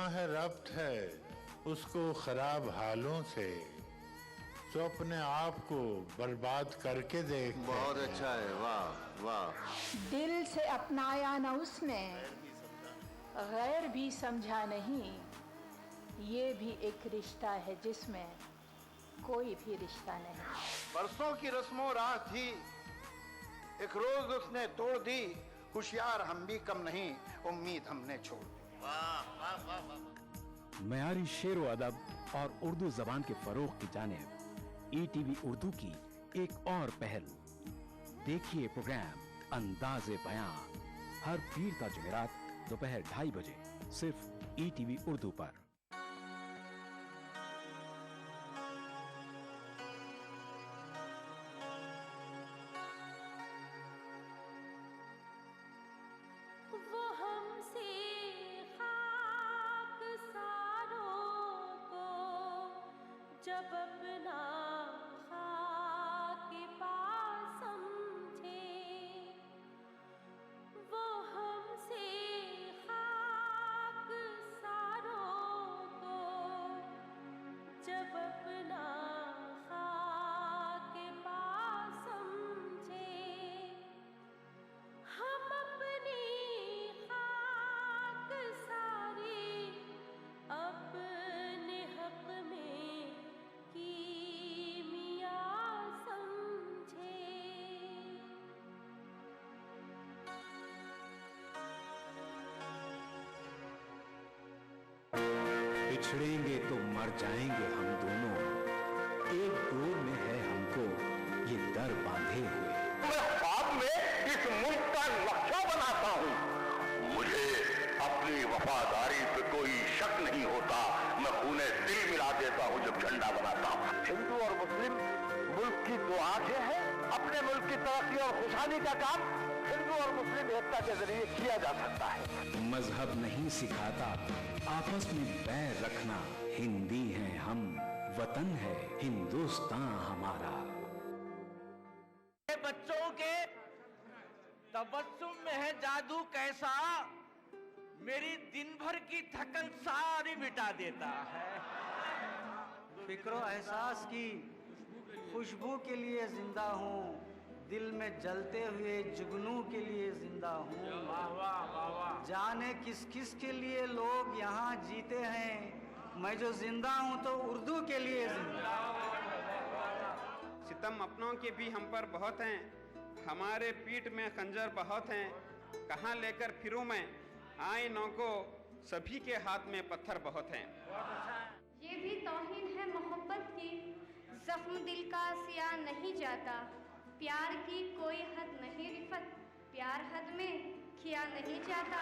निगाहें रब्त है उसको खराब हालों से, जो अपने आप को बर्बाद करके देखते। बहुत अच्छा है, वाह वाह। दिल से अपनाया न उसने, गैर भी समझा नहीं। ये भी एक रिश्ता है जिसमें कोई भी रिश्ता नहीं। बरसों की रस्मों राह थी, एक रोज उसने तोड़ दी। होशियार हम भी कम नहीं, उम्मीद हमने छोड़ दी। वाह वाह वाह वाह। मयारी शेर व अदब और उर्दू जबान के फरोग की जानिब ETV उर्दू की एक और पहल। देखिए प्रोग्राम अंदाज़े बयां हर पीर ता जुमेरात दोपहर 2:30 बजे सिर्फ ETV उर्दू पर। वो हमसे खाकसारों को जब अपना खाक पास समझे, वो हमसे खाकसारों को जब अपना खाक पास समझे, हम अपनी खाक सारी अपने हक में कीमिया समझे। बिछड़ेंगे तो मर जाएंगे हम दोनों, एक डोर में है हमको ये दर बांधे हुए। मैं ख्वाब में इस मुल्क का नक्शा बनाता हूँ। मुझे अपनी वफादारी पे कोई शक नहीं होता। मैं खूने दिल मिला देता हूँ जब झंडा बनाता हूँ। हिंदू और मुस्लिम मुल्क की दो आंखें हैं। अपने मुल्क की तरक्की और खुशहाली का काम हिंदू और मुस्लिम एकता के जरिए किया जा सकता है। मजहब नहीं सिखाता आपस में बैर रखना। हिंदी हैं हम, वतन है हिंदुस्तान हमारा। बच्चों के तबस्सुम में है जादू कैसा, मेरी दिन भर की थकन सारी मिटा देता है। फिक्रो एहसास की खुशबू के लिए जिंदा हूँ, दिल में जलते हुए जुगनू के लिए जिंदा हूँ। जाने किस किस के लिए लोग यहाँ जीते हैं, मैं जो जिंदा हूँ तो उर्दू के लिए जिंदा। सितम अपनों के भी हम पर बहुत हैं, हमारे पीठ में खंजर बहुत हैं। कहाँ लेकर फिरूं मैं आए नौ को, सभी के हाथ में पत्थर बहुत हैं। ये भी तौहीन है मोहब्बत की, जख्म दिल का सिया नहीं जाता। प्यार की कोई हद नहीं रिफत, प्यार हद में किया नहीं जाता।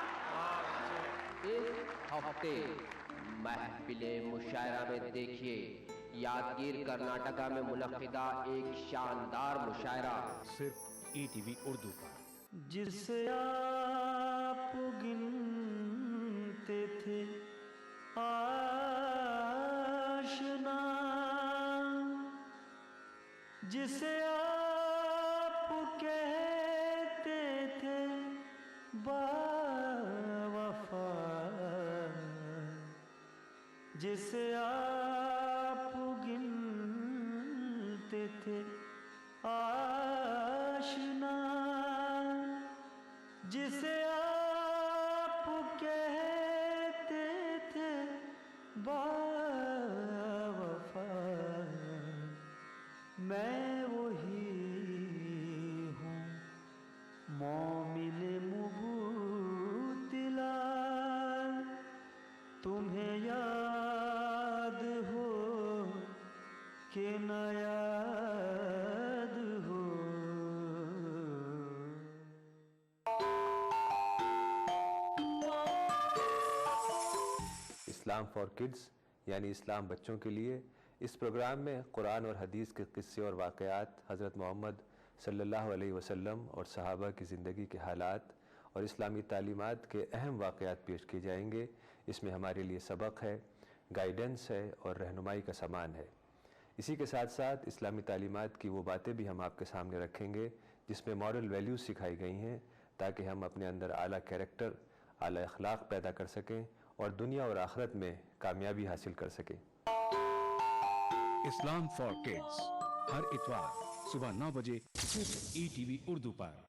इस हफ्ते महफिले मुशायरा में देखिए यादगीर कर्नाटका में मुनक्किदा एक शानदार मुशायरा सिर्फ ETV उर्दू पर। जिसे आप गिनते थे आशना, जिसे आप कहते थे बावफा, जिसे आप गिनते थे आशना, जिसे आप कहते थे बावफा, मैं वही हूँ मोमिन मुबतला। तुम्हें याद हो कि न याद हो। इस्लाम फॉर किड्स यानी इस्लाम बच्चों के लिए, इस प्रोग्राम में कुरान और हदीस के किस्से और वाक़यात, हज़रत मोहम्मद सल्लल्लाहु अलैहि वसल्लम और सहाबा की ज़िंदगी के हालात और इस्लामी तालीमात के अहम वाक़यात पेश किए जाएंगे। इसमें हमारे लिए सबक है, गाइडेंस है और रहनुमाई का सामान है। इसी के साथ साथ इस्लामी तालीमात की वो बातें भी हम आपके सामने रखेंगे जिसमें मॉरल वैल्यूज़ सिखाई गई हैं, ताकि हम अपने अंदर आला कैरेक्टर, आला अखलाक पैदा कर सकें और दुनिया और आखिरत में कामयाबी हासिल कर सके। इस्लाम फॉर किड्स हर इतवार सुबह 9 बजे सिर्फ ETV उर्दू पर।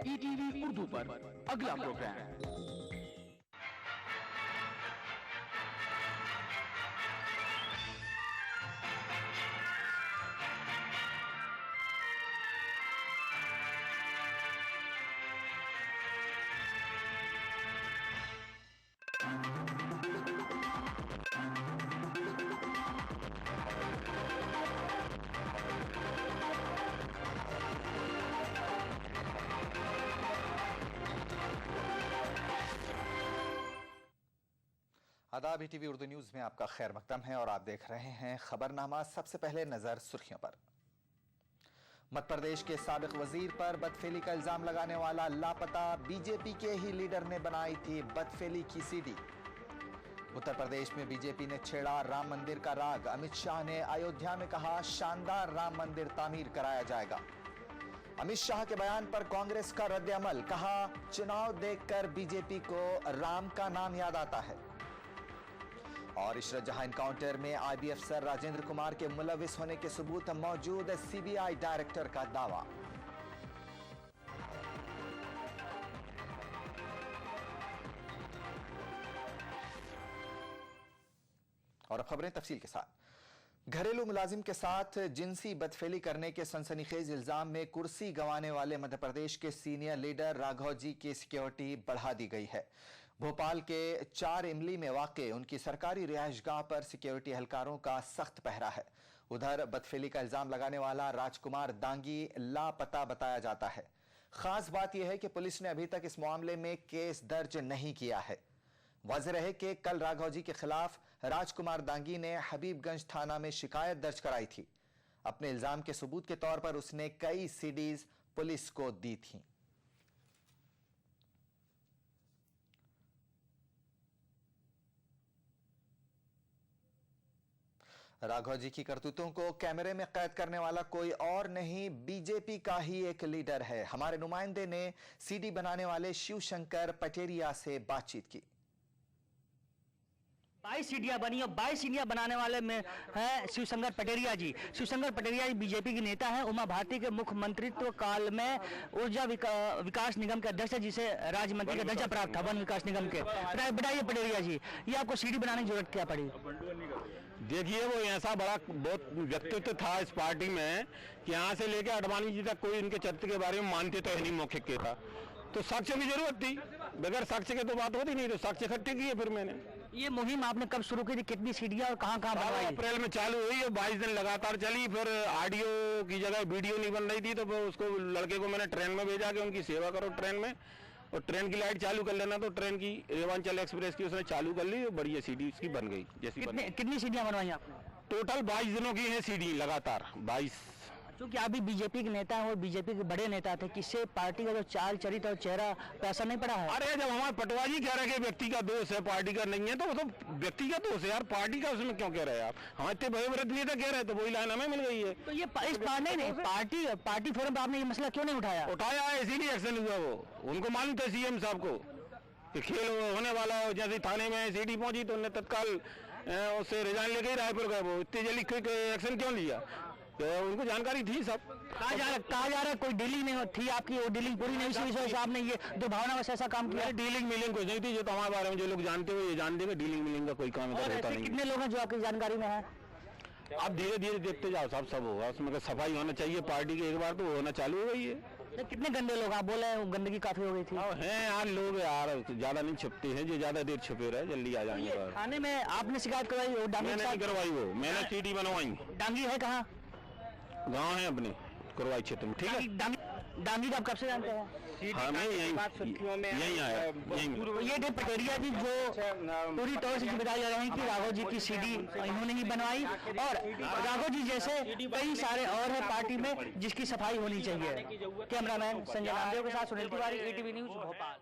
ETV उर्दू पर अगला प्रोग्राम आदाब ETV उर्दू न्यूज़ में आपका खैर मकदम है और आप देख रहे हैं खबरनामा। सबसे पहले नजर सुर्खियों पर। मध्य प्रदेश के साबिक वजीर पर बदफेली का इल्जाम लगाने वाला लापता, बीजेपी के ही लीडर ने बनाई थी बदफेली की सीडी। उत्तर प्रदेश में बीजेपी ने छेड़ा राम मंदिर का राग, अमित शाह ने अयोध्या में कहा शानदार राम मंदिर तामीर कराया जाएगा। अमित शाह के बयान पर कांग्रेस का रद्द-ए-अमल, कहा चुनाव देखकर बीजेपी को राम का नाम याद आता है। और इशरत जहां एनकाउंटर में IB अफसर राजेंद्र कुमार के मुलविस होने के सबूत मौजूद, CBI डायरेक्टर का दावा। और अब खबरें तफसील के साथ। घरेलू मुलाजिम के साथ जिनसी बदफेली करने के सनसनीखेज इल्जाम में कुर्सी गंवाने वाले मध्य प्रदेश के सीनियर लीडर राघव जी की सिक्योरिटी बढ़ा दी गई है। भोपाल के 4 इमली में वाक़े उनकी सरकारी रिहाइशगाह पर सिक्योरिटी एहलकारों का सख्त पहरा है। उधर बदफेली का इल्जाम लगाने वाला राजकुमार दांगी लापता बताया जाता है। खास बात यह है कि पुलिस ने अभी तक इस मामले में केस दर्ज नहीं किया है। वाज़ेह है कि कल राघव जी के खिलाफ राजकुमार दांगी ने हबीबगंज थाना में शिकायत दर्ज कराई थी। अपने इल्जाम के सबूत के तौर पर उसने कई CDs पुलिस को दी थी। राघव जी की करतूतों को कैमरे में कैद करने वाला कोई और नहीं, बीजेपी का ही एक लीडर है। हमारे नुमाइंदे ने CD बनाने वाले शिवशंकर पटेरिया से बातचीत की। 22 सीढ़ियां बनी और 22 सीढ़ियां बनाने वाले में है शिवशंकर पटेरिया जी। शिवशंकर पटेरिया जी बीजेपी के नेता हैं। उमा भारती के मुख्यमंत्रित्व काल में ऊर्जा विकास निगम के अध्यक्ष है, जिसे राज्य मंत्री का दर्जा प्राप्त था वन विकास निगम के। बताइए पटेरिया जी, ये आपको सीढ़ी बनाने की जरूरत क्या पड़ी? देखिए, वो ऐसा बड़ा बहुत व्यक्तित्व था इस पार्टी में कि यहाँ से लेकर अडवाणी जी तक कोई इनके चरित्र के बारे में मानते तो है नहीं, मौखिक के था। तो साक्ष्यों की जरूरत थी, बगैर साक्ष्य के तो बात होती नहीं, तो साक्ष्य इकट्ठे किए। फिर मैंने ये मुहिम आपने कब शुरू की थी? कितनी सीढ़ियां और कहाँ बनवाई? अप्रैल में चालू हुई और 22 दिन लगातार चली। फिर ऑडियो की जगह वीडियो नहीं बन रही थी, तो उसको लड़के को मैंने ट्रेन में भेजा कि उनकी सेवा करो ट्रेन में, और ट्रेन की लाइट चालू कर लेना। तो ट्रेन की रेवांचल एक्सप्रेस की उसने चालू कर ली, बढ़िया सीढ़ी उसकी बन गई। जैसी कितनी सीढ़ियां बनवाई आपने? टोटल 22 दिनों की है सीढ़ी लगातार 22। क्योंकि आप भी बीजेपी के नेता हैं और बीजेपी के बड़े नेता थे, किससे पार्टी का जो चाल चरित्र और चेहरा पे असर नहीं पड़ा है? अरे जब हमारे पटवारी कह रहे हैं व्यक्ति का दोष है, पार्टी का नहीं है, तो वो तो व्यक्ति का दोष है यार, पार्टी का उसमें क्यों कह रहे हैं आप? हमारे इतने भयव्रत नेता कह रहे हैं, तो वही लाइन हमें मिल गई है। तो ये पार्टी फोरम पर आपने ये मसला क्यों नहीं उठाया? उठाया है, इसीलिए एक्शन हुआ। वो उनको मालूम था CM साहब को कि खेल होने वाला हो। जैसे थाने में CD पहुंची तो उन्हें तत्काल उससे रिजाइन लेके ही रायपुर गए। वो इतनी जल्दी क्विक एक्शन क्यों लिया? तो उनको जानकारी थी सब। कहा जा रहा है कोई डीलिंग नहीं थी आपकी, वो डीलिंग पूरी नहीं हुई, इस वजह से आपने ये दुर्भावना में ऐसा काम किया? डीलिंग मिलिंग कुछ नहीं थी, जो तो हमारे बारे में जो लोग जानते हो ये जानते हैं, डीलिंग मिलिंग का कोई काम इधर होता नहीं। कितने लोग हैं जो आपकी जानकारी में है? आप धीरे धीरे देखते जाओ, सब होगा उसमें। सफाई होना चाहिए पार्टी की, एक बार तो होना चालू हो गई है। कितने गंदे लोग आप बोले गंदगी काफी हो गई थी? हैं यार लोग यार, ज्यादा नहीं छुपते हैं, जो ज्यादा देर छुपे रहे जल्दी आ जाएंगे। थाने में आपने शिकायत करवाई? मैंने नहीं करवाई, वो मैंने CD बनवाई। डांगी है कहाँ? गाँव है अपने करवाई क्षेत्र में। ठीक है, डांगी का आप कब से जानते हैं? हमें यही आया। ये थे पटेरिया जी, जो पूरी तौर से जिम्मेदारी ले रहे हैं कि राघव जी की CD इन्होंने ही बनवाई, और राघव जी जैसे कई सारे और हैं पार्टी में जिसकी सफाई होनी चाहिए। कैमरामैन संजय नामदेव के साथ सुनील तिवारी, ETV न्यूज भोपाल।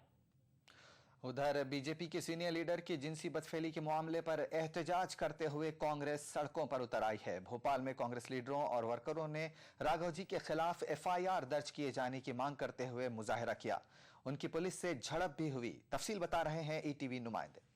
उधर बीजेपी के सीनियर लीडर की जिनसी बदफेली के मामले पर एहतजाज करते हुए कांग्रेस सड़कों पर उतर आई है। भोपाल में कांग्रेस लीडरों और वर्करों ने राघव जी के खिलाफ एफआईआर दर्ज किए जाने की मांग करते हुए मुजाहिरा किया। उनकी पुलिस से झड़प भी हुई। तफसील बता रहे हैं ईटीवी नुमाइंदे।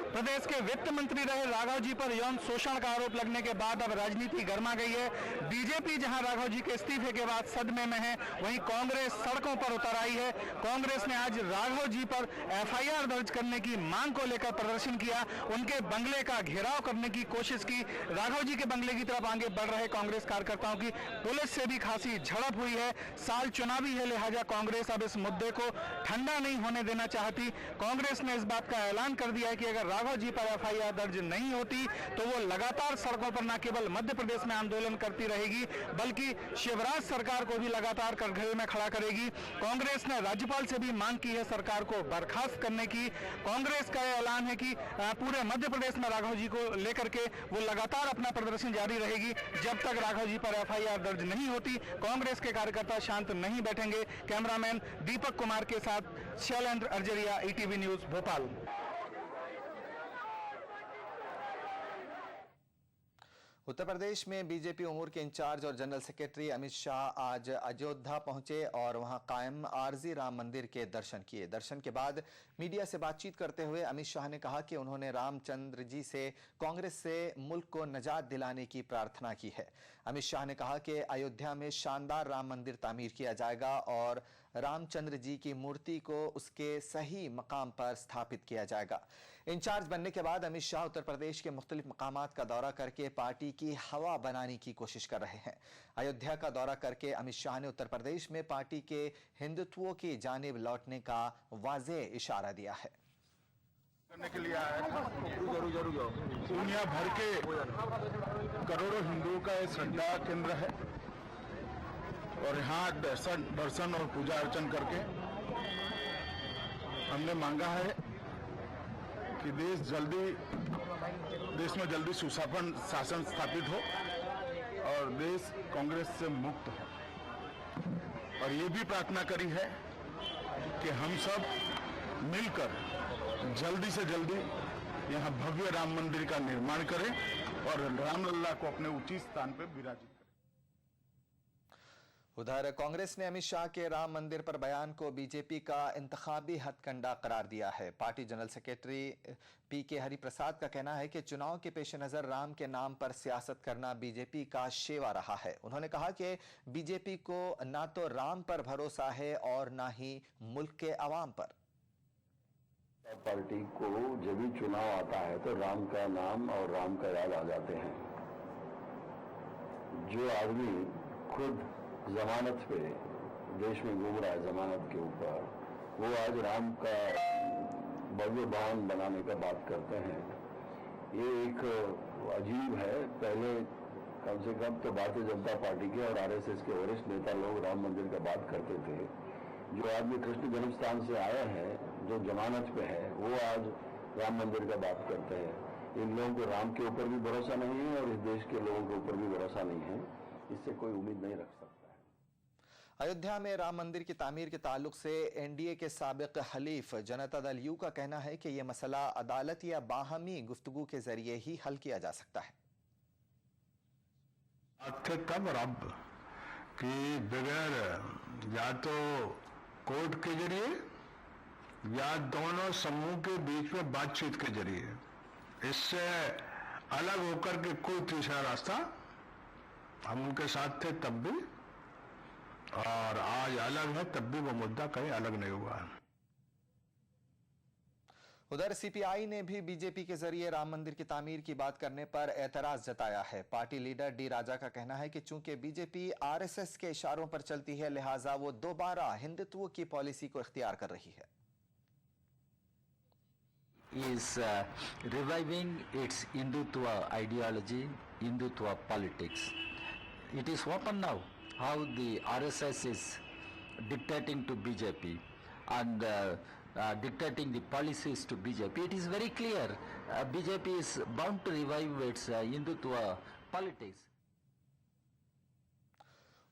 प्रदेश के वित्त मंत्री रहे राघव जी पर यौन शोषण का आरोप लगने के बाद अब राजनीति गर्मा गई है। बीजेपी जहां राघव जी के इस्तीफे के बाद सदमे में है, वहीं कांग्रेस सड़कों पर उतर आई है। कांग्रेस ने आज राघव जी पर एफआईआर दर्ज करने की मांग को लेकर प्रदर्शन किया, उनके बंगले का घेराव करने की कोशिश की। राघव जी के बंगले की तरफ आगे बढ़ रहे कांग्रेस कार्यकर्ताओं की पुलिस से भी खासी झड़प हुई है। साल चुनावी है, लिहाजा कांग्रेस अब इस मुद्दे को ठंडा नहीं होने देना चाहती। कांग्रेस ने इस बात का ऐलान कर दिया है कि अगर राघव जी पर एफआईआर दर्ज नहीं होती तो वो लगातार सड़कों पर न केवल मध्य प्रदेश में आंदोलन करती रहेगी, बल्कि शिवराज सरकार को भी लगातार कटघरे में खड़ा करेगी। कांग्रेस ने राज्यपाल से भी मांग की है सरकार को बर्खास्त करने की। कांग्रेस का ऐलान है कि पूरे मध्य प्रदेश में राघव जी को लेकर के वो लगातार अपना प्रदर्शन जारी रहेगी जब तक राघव जी पर एफआईआर दर्ज नहीं होती। कांग्रेस के कार्यकर्ता शांत नहीं बैठेंगे। कैमरामैन दीपक कुमार के साथ शैलेंद्र अर्जरिया, ईटीवी न्यूज, भोपाल। उत्तर प्रदेश में बीजेपी उमूर के इंचार्ज और जनरल सेक्रेटरी अमित शाह आज अयोध्या पहुंचे और वहां कायम आरजी राम मंदिर के दर्शन किए। दर्शन के बाद मीडिया से बातचीत करते हुए अमित शाह ने कहा कि उन्होंने रामचंद्र जी से कांग्रेस से मुल्क को निजात दिलाने की प्रार्थना की है। अमित शाह ने कहा कि अयोध्या में शानदार राम मंदिर तामीर किया जाएगा और रामचंद्र जी की मूर्ति को उसके सही मकाम पर स्थापित किया जाएगा। इंचार्ज बनने के बाद अमित शाह उत्तर प्रदेश के मुख्तलिफ मकामात का दौरा करके पार्टी की हवा बनाने की कोशिश कर रहे हैं। अयोध्या का दौरा करके अमित शाह ने उत्तर प्रदेश में पार्टी के हिंदुत्व की जानिब लौटने का वाज़ेह इशारा दिया है। करने के लिए आया था। दुनिया भर के करोड़ों हिंदुओं का ये श्रद्धा केंद्र है और यहाँ दर्शन और पूजा अर्चन करके हमने मांगा है कि देश में जल्दी सुशासन स्थापित हो और देश कांग्रेस से मुक्त हो। और ये भी प्रार्थना करी है कि हम सब मिलकर जल्दी से जल्दी यहाँ भव्य राम मंदिर का निर्माण करें और रामलला को अपने उचित स्थान पर विराजित करें। उधर कांग्रेस ने अमित शाह के राम मंदिर पर बयान को बीजेपी का इंतखाबी हथकंडा करार दिया है। पार्टी जनरल सेक्रेटरी पीके हरिप्रसाद का कहना है कि चुनाव के पेश नजर राम के नाम पर सियासत करना बीजेपी का शेवा रहा है। उन्होंने कहा कि बीजेपी को ना तो राम पर भरोसा है और ना ही मुल्क के अवाम पर। पार्टी को जब भी चुनाव आता है तो राम का नाम और राम का याद आ जाते हैं। जो आदमी खुद जमानत पे देश में घूम रहा है, जमानत के ऊपर, वो आज राम का भव्य भवन बनाने का बात करते हैं। ये एक अजीब है। पहले कम से कम तो भारतीय जनता पार्टी के और आरएसएस के वरिष्ठ नेता लोग राम मंदिर का बात करते थे। जो आदमी कृष्ण जन्म स्थान से आया है, जो जमानत पे है, वो आज राम मंदिर का बात करते हैं। इन लोगों को राम के ऊपर भी भरोसा नहीं है और इस देश के लोगों के ऊपर भी भरोसा नहीं है। इससे कोई उम्मीद नहीं रख सकता। अयोध्या में राम मंदिर की तामीर के ताल्लुक से एनडीए के साबिक हलीफ जनता दल यू का कहना है कि यह मसला अदालत या बाहमी गुफ्तगू के जरिए ही हल किया जा सकता है। तब अब कि बगैर या तो कोर्ट के जरिए या दोनों समूह के बीच में बातचीत के जरिए, इससे अलग होकर के कोई तीसरा रास्ता, हम उनके साथ थे तब भी और आज अलग है तब भी वो मुद्दा कहीं अलग नहीं हुआ। उधर सीपीआई ने भी बीजेपी के जरिए राम मंदिर की तामीर की बात करने पर एतराज जताया है। पार्टी लीडर डी राजा का कहना है कि चूंकि बीजेपी आरएसएस के इशारों पर चलती है, लिहाजा वो दोबारा हिंदुत्व की पॉलिसी को इख्तियार कर रही है। is reviving its Hindutva ideology, Hindutva politics. It is open now how the RSS is dictating to BJP and dictating the policies to BJP. It is very clear BJP is bound to revive its Hindutva politics.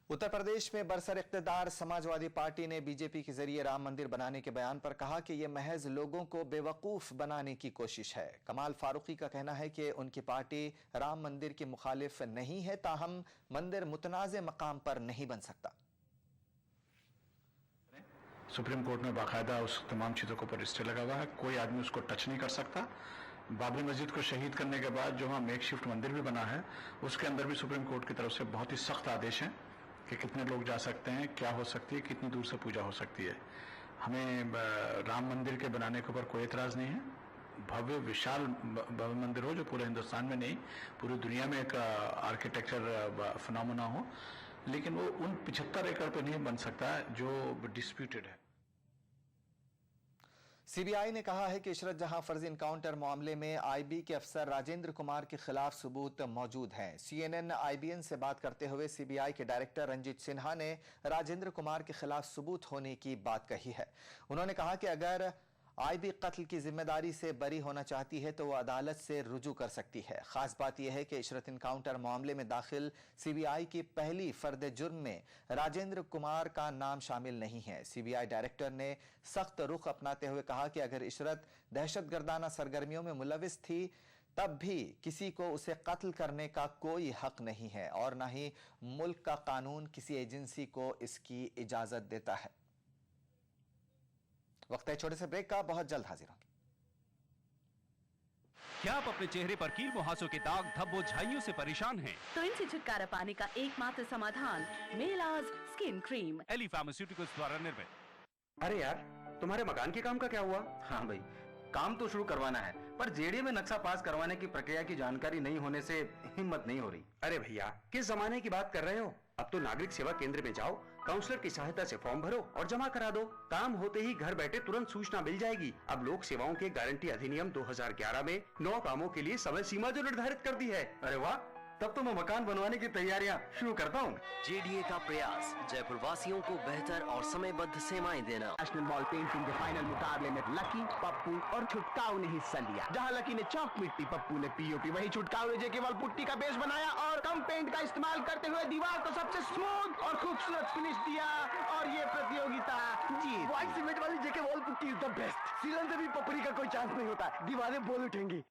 Uttar Pradesh में बरसर इख्तिदार Samajwadi party ने BJP के जरिए राम मंदिर बनाने के बयान पर कहा कि यह महज लोगों को बेवकूफ बनाने की कोशिश है। कमाल फारूकी का कहना है कि उनकी पार्टी राम मंदिर की मुखालिफ नहीं है, ताहम मंदिर मुतनाज़ मकाम पर नहीं बन सकता। सुप्रीम कोर्ट में बाकायदा उस तमाम चीज़ों के ऊपर स्टे लगा हुआ है, कोई आदमी उसको टच नहीं कर सकता। बाबरी मस्जिद को शहीद करने के बाद जो वहाँ मेकशिफ्ट मंदिर भी बना है, उसके अंदर भी सुप्रीम कोर्ट की तरफ से बहुत ही सख्त आदेश हैं कि कितने लोग जा सकते हैं, क्या हो सकती है, कितनी दूर से पूजा हो सकती है। हमें राम मंदिर के बनाने के ऊपर कोई एतराज़ नहीं है। भव्य विशाल भव्य मंदिर हो जो पूरे हिंदुस्तान में नहीं पूरी दुनिया में एक आर्किटेक्चर फिनोमेना हो, लेकिन वो उन 75 एकड़ पे नहीं बन सकता जो डिस्प्यूटेड है। सीबीआई ने कहा है कि इशरत जहां फर्जी इनकाउंटर मामले में आईबी के अफसर राजेंद्र कुमार के खिलाफ सबूत मौजूद हैं। CNN IBN से बात करते हुए सीबीआई के डायरेक्टर रंजीत सिन्हा ने राजेंद्र कुमार के खिलाफ सबूत होने की बात कही है। उन्होंने कहा कि अगर आईबी कत्ल की जिम्मेदारी से बरी होना चाहती है तो वो अदालत से रुजू कर सकती है। खास बात यह है कि इशरत इनकाउंटर मामले में दाखिल सीबीआई की पहली फर्द जुर्म में राजेंद्र कुमार का नाम शामिल नहीं है। सीबीआई डायरेक्टर ने सख्त रुख अपनाते हुए कहा कि अगर इशरत दहशतगर्दाना सरगर्मियों में मुलविस थी तब भी किसी को उसे कत्ल करने का कोई हक नहीं है और न ही मुल्क का कानून किसी एजेंसी को इसकी इजाजत देता है। वक्त है छोटे से ब्रेक का, बहुत जल्द हाजिर होंगे। क्या आप अपने चेहरे पर कील मुहासों के दाग धब्बों झाइयों से परेशान हैं? तो इनसे छुटकारा पाने का एकमात्र समाधान मेलाज स्किन क्रीम, एली फार्मास्यूटिकल्स द्वारा निर्मित। अरे यार, तुम्हारे मकान के काम का क्या हुआ? हाँ भाई, काम तो शुरू करवाना है, पर जेडीए में नक्शा पास करवाने की प्रक्रिया की जानकारी नहीं होने से हिम्मत नहीं हो रही। अरे भैया, किस जमाने की बात कर रहे हो? अब तो नागरिक सेवा केंद्र में जाओ, काउंसलर की सहायता से फॉर्म भरो और जमा करा दो। काम होते ही घर बैठे तुरंत सूचना मिल जाएगी। अब लोक सेवाओं के गारंटी अधिनियम 2011 में 9 कामों के लिए समय सीमा जो निर्धारित कर दी है। अरे वाह, तब तो मैं मकान बनवाने की तैयारियां शुरू करता हूँ। जेडीए का प्रयास जयपुर वासियों को बेहतर और समयबद्ध सेवाएं देना। नेशनल बॉल पेंटिंग के फाइनल मुकाबले में लकी, पप्पू और छुटकाऊ ने हिस्सा लिया। जहां लकी ने चौक मिट्टी, पप्पू ने पीओपी, वहीं छुटकाऊ ने जेके वॉल पुट्टी का बेस बनाया और कम पेंट का इस्तेमाल करते हुए दीवार को सबसे स्मूथ और खूबसूरत फिनिश दिया और ये प्रतियोगिता जीत। व्हाइट सीमेंट वाली JK wall putty is the best. सीलन से भी पपड़ी का कोई चांस नहीं होता, दीवारें बोल उठेंगी।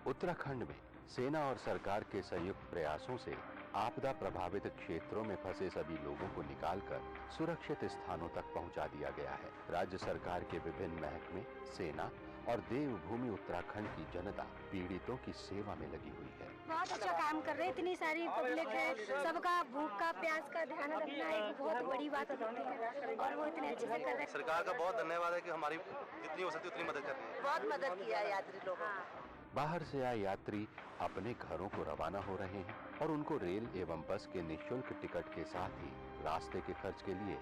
उत्तराखंड में सेना और सरकार के संयुक्त प्रयासों से आपदा प्रभावित क्षेत्रों में फंसे सभी लोगों को निकालकर सुरक्षित स्थानों तक पहुंचा दिया गया है। राज्य सरकार के विभिन्न महकमे, सेना और देवभूमि उत्तराखंड की जनता पीड़ितों की सेवा में लगी हुई है। बहुत अच्छा काम कर रहे हैं। इतनी सारी पब्लिक है, सबका भूख का प्यास का ध्यान रखना एक बहुत बड़ी बात होती है और वो इतने अच्छे से कर रहे हैं। सरकार का बहुत धन्यवाद है कि हमारी जितनी हो सकती है उतनी मदद कर रही है। बहुत मदद किया यात्री लोगों ने। बाहर से आए यात्री अपने घरों को रवाना हो रहे हैं और उनको रेल एवं बस के निःशुल्क टिकट के साथ ही रास्ते के खर्च के लिए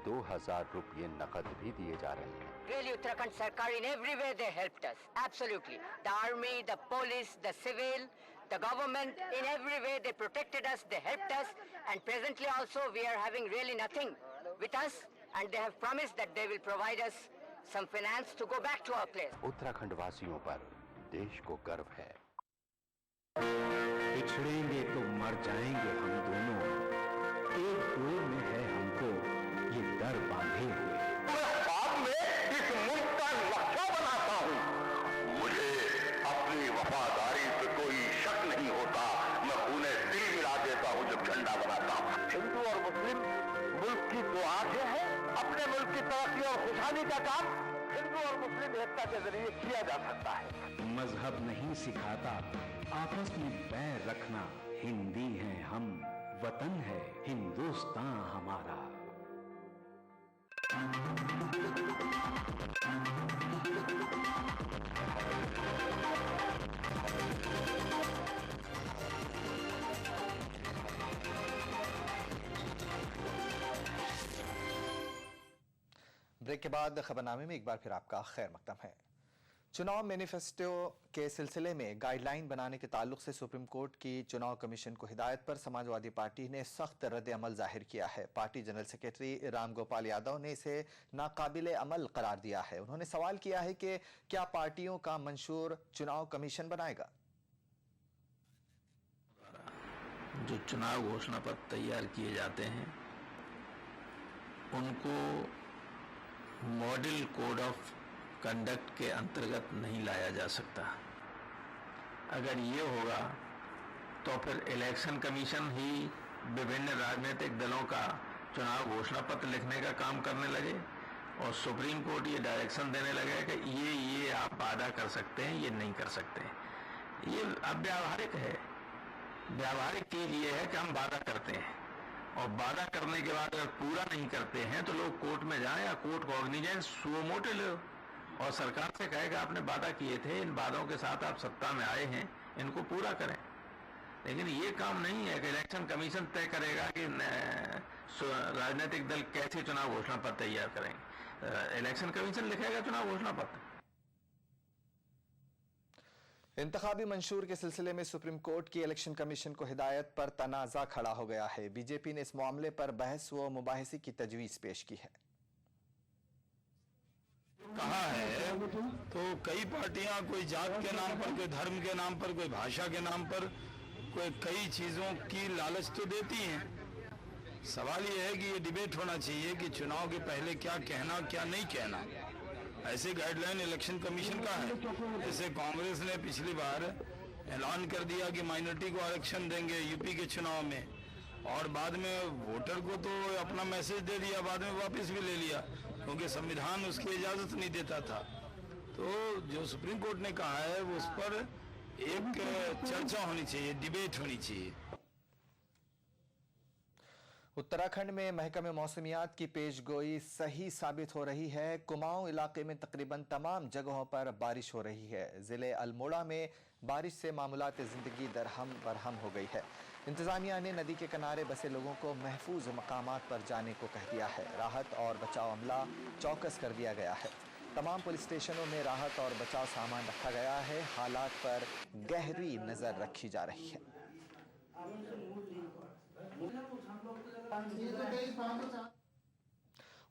2000 रुपये नकद भी दिए जा रहे हैं। Really, Uttarakhand Sarkar in every way they helped us. Absolutely. The army, the police, the civil, the government, in every way they protected us, they helped us, and presently also we are having really nothing with us, and they have promised that they will provide us some finance to go back to our place. Uttarakhand वासियों पर देश को गर्व है। बिछड़ेंगे तो मर जाएंगे हम दोनों, एक डोर में है हमको ये डर बांधे हुए। इस मुल्क का लक्ष्य बनाता हूँ। मुझे अपनी वफादारी पे कोई शक नहीं होता। मैं खूने दिल मिला देता हूँ जब झंडा बनाता हूँ। हिंदू और मुस्लिम मुल्क की दो आंखें हैं। अपने मुल्क की तरक्की और खुशहाली का काम हिंदू और मुस्लिम एकता के जरिए किया जा सकता है। मजहब नहीं सिखाता आपस में बैर रखना। हिंदी हैं हम, वतन है हिंदुस्तान हमारा। ब्रेक के बाद खबरनामे में एक बार फिर आपका खैर मकदम है। चुनाव मैनिफेस्टो के सिलसिले में गाइडलाइन बनाने के ताल्लुक से सुप्रीम कोर्ट की चुनाव कमीशन को हिदायत पर समाजवादी पार्टी ने सख्त रद्द अमल जाहिर किया है। Party general secretary Ram Gopal Yadav ने इसे नाकाबिले अमल करार दिया है। उन्होंने सवाल किया है कि क्या पार्टियों का मंशूर चुनाव कमीशन बनाएगा। जो चुनाव घोषणा पत्र तैयार किए जाते हैं उनको मॉडल कोड ऑफ कंडक्ट के अंतर्गत नहीं लाया जा सकता। अगर ये होगा तो फिर इलेक्शन कमीशन ही विभिन्न राजनीतिक दलों का चुनाव घोषणा पत्र लिखने का काम करने लगे और सुप्रीम कोर्ट ये डायरेक्शन देने लगे कि ये आप वादा कर सकते हैं, ये नहीं कर सकते। ये अव्यावहारिक है। व्यावहारिक चीज ये है कि हम वादा करते हैं और वादा करने के बाद अगर पूरा नहीं करते हैं तो लोग कोर्ट में जाएं या कोर्ट कॉग्निजेंस सुओ मोटो लो और सरकार से कहेगा आपने वादा किए थे, इन वादों के साथ आप सत्ता में आए हैं, इनको पूरा करें। लेकिन ये काम नहीं है कि इलेक्शन कमीशन तय करेगा कि राजनीतिक दल कैसे चुनाव घोषणा पत्र तैयार करेंगे। इलेक्शन कमीशन लिखेगा चुनाव घोषणा पत्र। इंतखाबी मंशूर के सिलसिले में सुप्रीम कोर्ट की इलेक्शन कमीशन को हिदायत पर तनाज़ा खड़ा हो गया है। बीजेपी ने इस मामले पर बहस व मुबाहिसे की तजवीज़ पेश की है। कहा है तो कई पार्टियां कोई जात के नाम पर, कोई धर्म के नाम पर, कोई भाषा के नाम पर, कोई कई चीजों की लालच तो देती हैं। सवाल ये है कि ये डिबेट होना चाहिए कि चुनाव के पहले क्या कहना क्या नहीं कहना। ऐसे गाइडलाइन इलेक्शन कमीशन का है। जैसे कांग्रेस ने पिछली बार ऐलान कर दिया कि माइनॉरिटी को आरक्षण देंगे यूपी के चुनाव में और बाद में वोटर को तो अपना मैसेज दे दिया, बाद में वापस भी ले लिया क्योंकि संविधान उसकी इजाजत नहीं देता था। तो जो सुप्रीम कोर्ट ने कहा है वो उस पर एक चर्चा होनी चाहिए, डिबेट होनी चाहिए। उत्तराखंड में महकमे मौसमियात की पेशगोई सही साबित हो रही है। कुमाऊं इलाके में तकरीबन तमाम जगहों पर बारिश हो रही है। जिले अल्मोड़ा में बारिश से मामूलात ज़िंदगी दरहम बरहम हो गई है। इंतजामिया ने नदी के किनारे बसे लोगों को महफूज मकामात पर जाने को कह दिया है। राहत और बचाव अमला चौकस कर दिया गया है। तमाम पुलिस स्टेशनों में राहत और बचाव सामान रखा गया है। हालात पर गहरी नजर रखी जा रही है।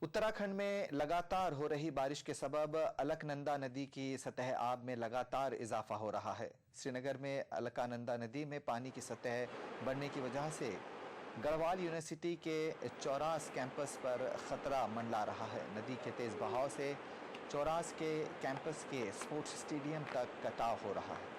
उत्तराखंड में लगातार हो रही बारिश के सबब अलकनंदा नदी की सतह आब में लगातार इजाफा हो रहा है। श्रीनगर में अलकनंदा नदी में पानी की सतह बढ़ने की वजह से गढ़वाल यूनिवर्सिटी के चौरास कैंपस पर खतरा मंडरा रहा है। नदी के तेज बहाव से चौरास के कैंपस के स्पोर्ट्स स्टेडियम तक कटाव हो रहा है।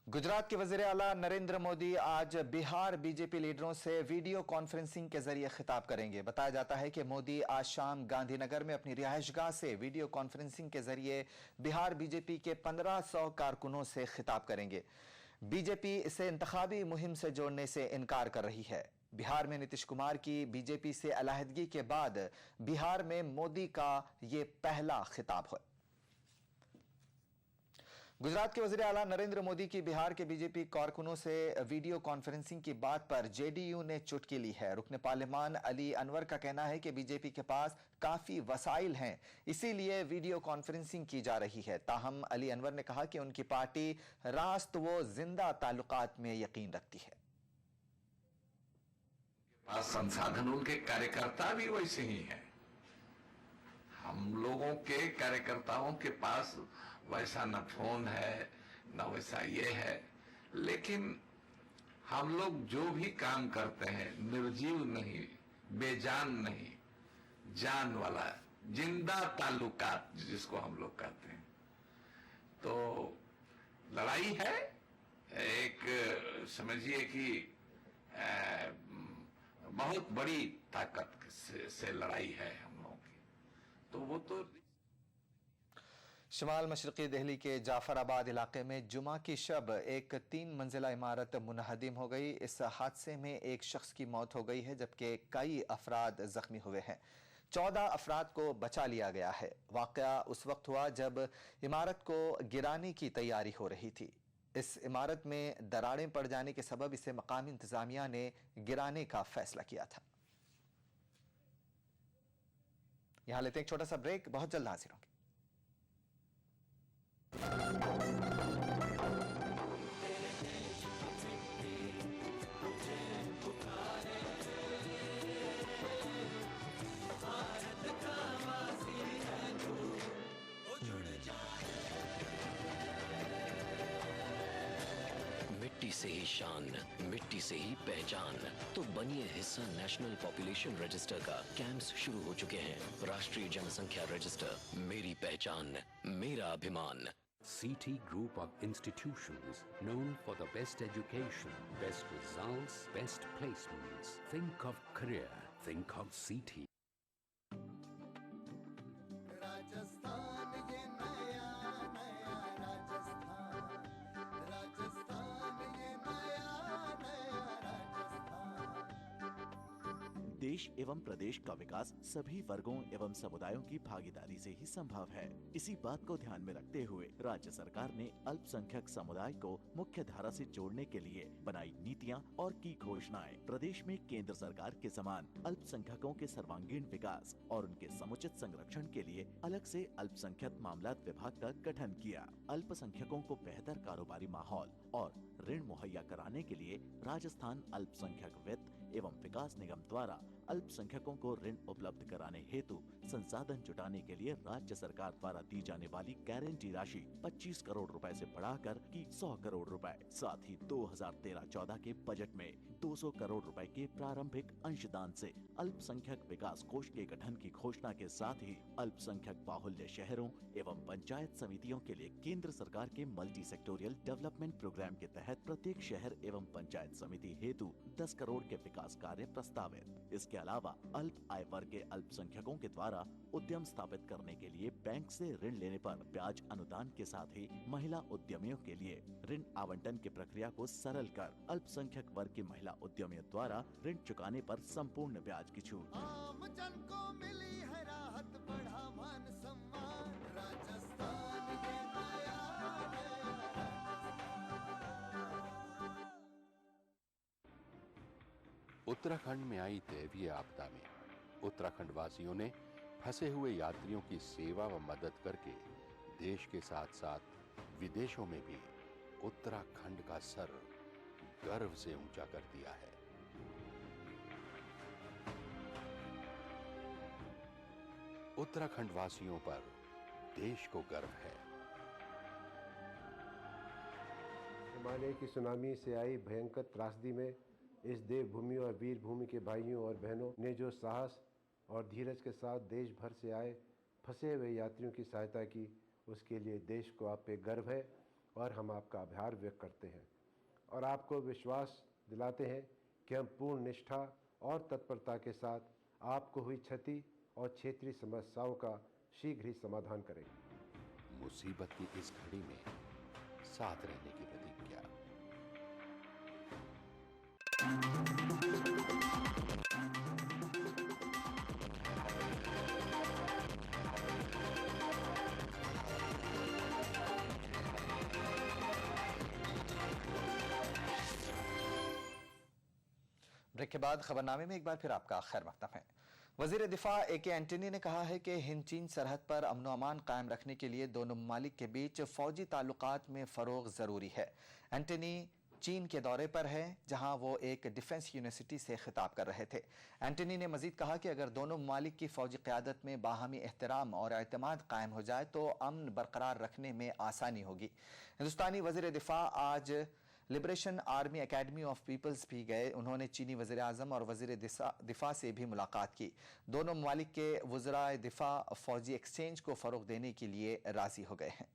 गुजरात के वज़ीर आला नरेंद्र मोदी आज बिहार बीजेपी लीडरों से वीडियो कॉन्फ्रेंसिंग के जरिए खिताब करेंगे। बताया जाता है कि मोदी आज शाम गांधीनगर में अपनी रिहायशगाह से वीडियो कॉन्फ्रेंसिंग के जरिए बिहार बीजेपी के 1500 कारकुनों से खिताब करेंगे। बीजेपी इसे इंतखाबी मुहिम से जोड़ने से इनकार कर रही है। बिहार में नीतीश कुमार की बीजेपी से अलहदगी के बाद बिहार में मोदी का ये पहला खिताब है। गुजरात के वज़ीर आला नरेंद्र मोदी की बिहार के बीजेपी कारकुनों से वीडियो कॉन्फ्रेंसिंग की बात पर जेडीयू ने चुटकी ली है। रुकने पार्लियामान अली अनवर का कहना है कि बीजेपी के पास काफी वसाइल हैं, इसीलिए वीडियो कॉन्फ्रेंसिंग की जा रही है। ताहम अली अनवर ने कहा कि उनकी पार्टी रास्त व जिंदा ताल्लुकात में यकीन रखती है। संसाधन उनके कार्यकर्ता भी वैसे ही हैं। हम लोगों के कार्यकर्ताओं के पास वैसा न फोन है न वैसा ये है, लेकिन हम लोग जो भी काम करते हैं निर्जीव नहीं, बेजान नहीं, जान वाला जिंदा ताल्लुकात जिसको हम लोग कहते हैं। तो लड़ाई है, एक समझिए कि बहुत बड़ी ताकत से लड़ाई है हम लोगों की। तो वो तो शिमाल मशरक़ी दिल्ली के जाफराबाद इलाके में जुमा की शब एक 3 मंजिला इमारत मुनहदिम हो गई। इस हादसे में एक शख्स की मौत हो गई है जबकि कई अफराद जख्मी हुए हैं। 14 अफराद को बचा लिया गया है। वाकया उस वक्त हुआ जब इमारत को गिराने की तैयारी हो रही थी। इस इमारत में दरारें पड़ जाने के सबब इसे मकामी इंतजामिया ने गिराने का फैसला किया था। यहां लेते हैं एक छोटा सा ब्रेक, बहुत जल्द हाजिर होंगे। मिट्टी से ही शान, मिट्टी से ही पहचान। तो बनिए हिस्सा नेशनल पॉपुलेशन रजिस्टर का। कैंप्स शुरू हो चुके हैं। राष्ट्रीय जनसंख्या रजिस्टर, मेरी पहचान, मेरा अभिमान। CT Group of institutions known for the best education, best results, best placements. Think of career, think of CT. देश एवं प्रदेश का विकास सभी वर्गों एवं समुदायों की भागीदारी से ही संभव है। इसी बात को ध्यान में रखते हुए राज्य सरकार ने अल्पसंख्यक समुदाय को मुख्य धारा से जोड़ने के लिए बनाई नीतियां और की घोषणाएं। प्रदेश में केंद्र सरकार के समान अल्पसंख्यकों के सर्वांगीण विकास और उनके समुचित संरक्षण के लिए अलग से अल्पसंख्यक मामलात विभाग का गठन किया। अल्पसंख्यकों को बेहतर कारोबारी माहौल और ऋण मुहैया कराने के लिए राजस्थान अल्पसंख्यक वित्त एवं विकास निगम द्वारा अल्पसंख्यकों को ऋण उपलब्ध कराने हेतु संसाधन जुटाने के लिए राज्य सरकार द्वारा दी जाने वाली गारंटी राशि 25 करोड़ रुपए से बढ़ाकर की 100 करोड़ रुपए। साथ ही 2013-14 के बजट में 200 करोड़ रुपए के प्रारंभिक अंशदान से अल्पसंख्यक विकास कोष के गठन की घोषणा के साथ ही अल्पसंख्यक बाहुल्य शहरों एवं पंचायत समितियों के लिए केंद्र सरकार के मल्टी सेक्टोरियल डेवलपमेंट प्रोग्राम के तहत प्रत्येक शहर एवं पंचायत समिति हेतु 10 करोड़ के विकास कार्य प्रस्तावित। इसके अलावा अल्प आय वर्ग के अल्पसंख्यकों के द्वारा उद्यम स्थापित करने के लिए बैंक से ऋण लेने पर ब्याज अनुदान के साथ ही महिला उद्यमियों के लिए ऋण आवंटन की प्रक्रिया को सरल कर अल्पसंख्यक वर्ग की महिला उद्यमियों द्वारा ऋण चुकाने पर संपूर्ण ब्याज की छूट। आम जन को मिली है राहत, बढ़ा मान सम्मान, राजस्थान ये नया उत्तराखंड में आई दैवीय आपदा में उत्तराखंड वासियों ने फंसे हुए यात्रियों की सेवा व मदद करके देश के साथ साथ विदेशों में भी उत्तराखंड का सर गर्व से ऊंचा कर दिया है। उत्तराखंड वासियों पर देश को गर्व है। हिमालय की सुनामी से आई भयंकर त्रासदी में इस देवभूमि और वीर भूमि के भाइयों और बहनों ने जो साहस और धीरज के साथ देश भर से आए फंसे हुए यात्रियों की सहायता की, उसके लिए देश को आप पे गर्व है और हम आपका आभार व्यक्त करते हैं और आपको विश्वास दिलाते हैं कि हम पूर्ण निष्ठा और तत्परता के साथ आपको हुई क्षति और क्षेत्रीय समस्याओं का शीघ्र ही समाधान करेंगे। मुसीबत की इस घड़ी में साथ रहने की प्रतिज्ञा। ब्रेक के बाद खबरनामे में एक बार फिर आपका खैर मकदम है। वजीर दिफा AK एंटनी ने कहा है कि हिंद चीन सरहद पर अमन अमान कायम रखने के लिए दोनों ममालिक के बीच फौजी ताल्लुकात में फ़रोग ज़रूरी है। एंटनी चीन के दौरे पर है, जहां वो एक डिफेंस यूनिवर्सिटी से खिताब कर रहे थे। एंटनी ने मजीद कहा कि अगर दोनों ममालिक की फौजी क़यादत में बाहमी एहतराम और एतमाद कायम हो जाए तो अमन बरकरार रखने में आसानी होगी। हिंदुस्तानी वज़ीर दिफा आज liberation army academy of people's भी गए। उन्होंने चीनी वज़ीर आज़म और वज़ीर दिफा से भी मुलाकात की। दोनों ममालिक के वज़राए दिफा फौजी एक्सचेंज को फ़रोग़ देने के लिए राज़ी हो गए हैं।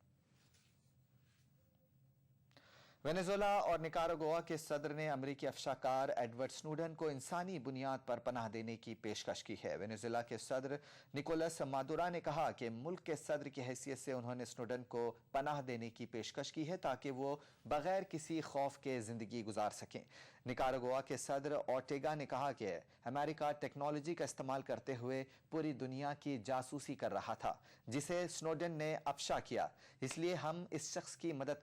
वेनेजुएला और निकारागुआ के सदर ने अमेरिकी अफशाकार एडवर्ड स्नोडन को इंसानी बुनियाद पर पनाह देने की पेशकश की है। वेनेजुएला के सदर निकोलस मादुरा ने कहा कि मुल्क के सदर की हैसियत से उन्होंने स्नोडन को पनाह देने की पेशकश की है ताकि वो बगैर किसी खौफ के जिंदगी गुजार सकें। निकारागुआ के सदर ओर्टेगा ने कहा कि अमेरिका टेक्नोलॉजी का इस्तेमाल करते हुए पूरी दुनिया की जासूसी कर रहा था जिसे स्नोडन ने अफशा किया, इसलिए हम इस शख्स की मदद